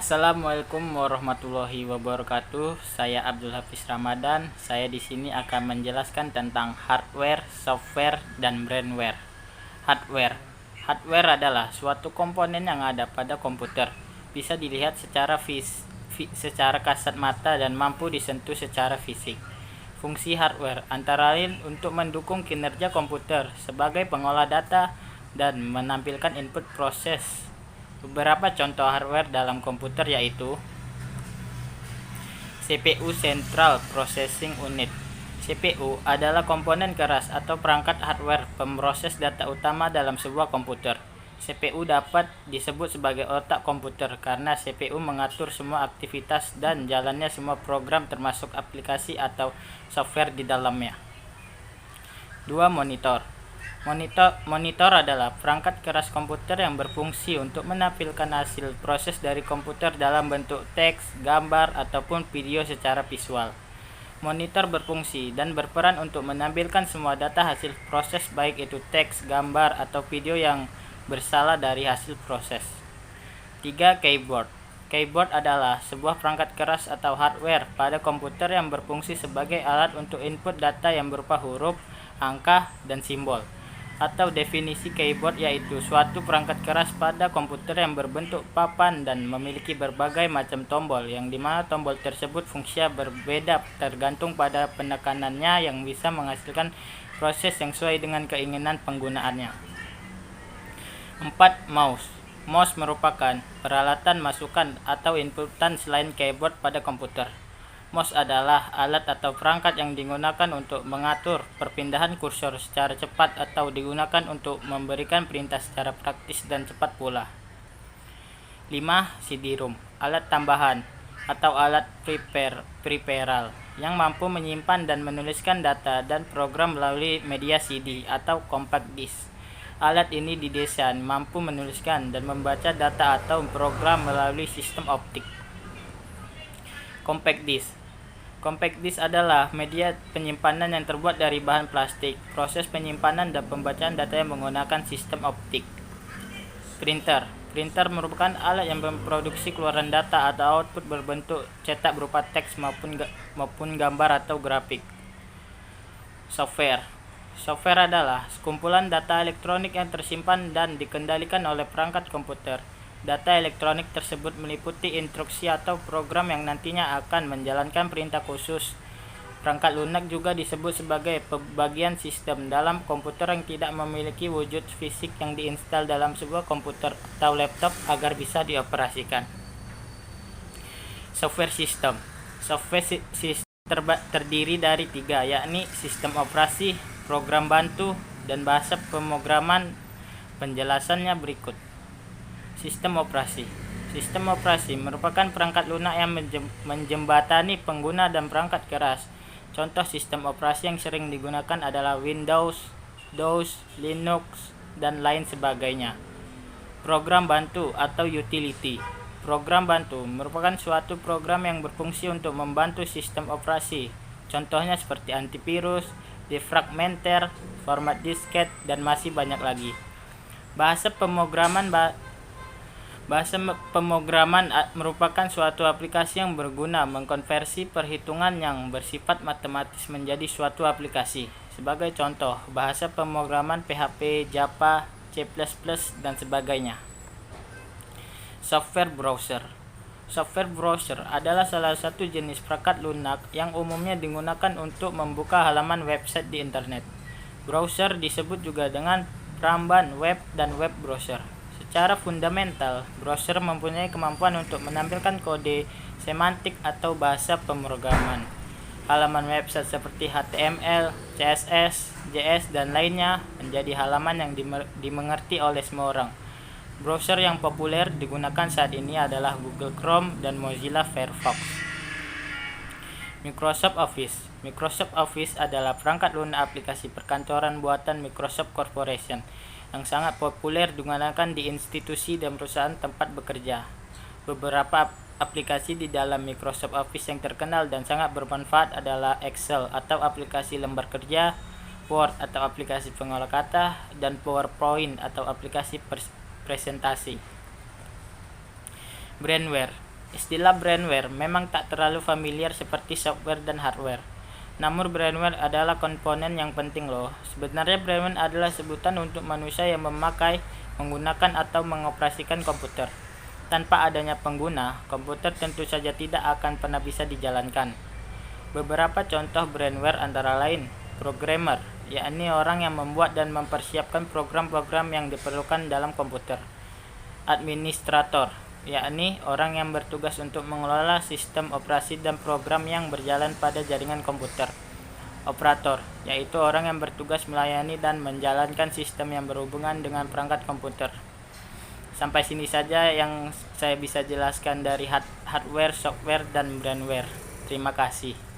Assalamualaikum warahmatullahi wabarakatuh. Saya Abdul Hafiz Ramadan. Saya di sini akan menjelaskan tentang hardware, software, dan brainware. Hardware. Hardware adalah suatu komponen yang ada pada komputer. Bisa dilihat secara kasat mata dan mampu disentuh secara fisik. Fungsi hardware antara lain untuk mendukung kinerja komputer sebagai pengolah data dan menampilkan input proses. Beberapa contoh hardware dalam komputer yaitu CPU Central Processing Unit. CPU adalah komponen keras atau perangkat hardware pemroses data utama dalam sebuah komputer. CPU dapat disebut sebagai otak komputer karena CPU mengatur semua aktivitas dan jalannya semua program termasuk aplikasi atau software di dalamnya. 2. Monitor adalah perangkat keras komputer yang berfungsi untuk menampilkan hasil proses dari komputer dalam bentuk teks, gambar, ataupun video secara visual. Monitor berfungsi dan berperan untuk menampilkan semua data hasil proses baik itu teks, gambar, atau video yang berasal dari hasil proses. 3. Keyboard. Keyboard adalah sebuah perangkat keras atau hardware pada komputer yang berfungsi sebagai alat untuk input data yang berupa huruf, angka, dan simbol. Atau definisi keyboard yaitu suatu perangkat keras pada komputer yang berbentuk papan dan memiliki berbagai macam tombol yang dimana tombol tersebut fungsinya berbeda tergantung pada penekanannya yang bisa menghasilkan proses yang sesuai dengan keinginan penggunaannya. 4. Mouse merupakan peralatan masukan atau inputan selain keyboard pada komputer. Mouse adalah alat atau perangkat yang digunakan untuk mengatur perpindahan kursor secara cepat atau digunakan untuk memberikan perintah secara praktis dan cepat pula. 5. CD-ROM, alat tambahan atau alat peripheral yang mampu menyimpan dan menuliskan data dan program melalui media CD atau compact disc. Alat ini didesain mampu menuliskan dan membaca data atau program melalui sistem optik. Compact disc. Compact disc adalah media penyimpanan yang terbuat dari bahan plastik. Proses penyimpanan dan pembacaan data yang menggunakan sistem optik. Printer. Printer merupakan alat yang memproduksi keluaran data atau output berbentuk cetak berupa teks maupun gambar atau grafik. Software. Software adalah sekumpulan data elektronik yang tersimpan dan dikendalikan oleh perangkat komputer. Data elektronik tersebut meliputi instruksi atau program yang nantinya akan menjalankan perintah khusus. Perangkat lunak juga disebut sebagai bagian sistem dalam komputer yang tidak memiliki wujud fisik yang diinstal dalam sebuah komputer atau laptop agar bisa dioperasikan. Software system. Software system terdiri dari 3, yakni sistem operasi, program bantu, dan bahasa pemrograman. Penjelasannya berikut. Sistem operasi. Sistem operasi merupakan perangkat lunak yang menjembatani pengguna dan perangkat keras. Contoh sistem operasi yang sering digunakan adalah Windows, DOS, Linux, dan lain sebagainya. Program bantu atau utility. Program bantu merupakan suatu program yang berfungsi untuk membantu sistem operasi. Contohnya seperti antivirus, defragmenter, format disket, dan masih banyak lagi. Bahasa pemrograman merupakan suatu aplikasi yang berguna mengkonversi perhitungan yang bersifat matematis menjadi suatu aplikasi. Sebagai contoh, bahasa pemrograman PHP, Java, C++, dan sebagainya. Software browser. Software browser adalah salah satu jenis perangkat lunak yang umumnya digunakan untuk membuka halaman website di internet. Browser disebut juga dengan peramban web dan web browser. Secara fundamental, browser mempunyai kemampuan untuk menampilkan kode semantik atau bahasa pemrograman. Halaman website seperti HTML, CSS, JS, dan lainnya menjadi halaman yang dimengerti oleh semua orang. Browser yang populer digunakan saat ini adalah Google Chrome dan Mozilla Firefox. Microsoft Office. Microsoft Office adalah perangkat lunak aplikasi perkantoran buatan Microsoft Corporation yang sangat populer digunakan di institusi dan perusahaan tempat bekerja. Beberapa aplikasi di dalam Microsoft Office yang terkenal dan sangat bermanfaat adalah Excel atau aplikasi lembar kerja, Word atau aplikasi pengolah kata, dan PowerPoint atau aplikasi presentasi. Brainware. Istilah brainware memang tak terlalu familiar seperti software dan hardware. Namun brainware adalah komponen yang penting loh. Sebenarnya brainware adalah sebutan untuk manusia yang memakai, menggunakan atau mengoperasikan komputer. Tanpa adanya pengguna, komputer tentu saja tidak akan pernah bisa dijalankan. Beberapa contoh brainware antara lain, programmer, yakni orang yang membuat dan mempersiapkan program-program yang diperlukan dalam komputer. Administrator, yakni orang yang bertugas untuk mengelola sistem operasi dan program yang berjalan pada jaringan komputer. Operator, yaitu orang yang bertugas melayani dan menjalankan sistem yang berhubungan dengan perangkat komputer. Sampai sini saja yang saya bisa jelaskan dari hardware, software, dan brainware. Terima kasih.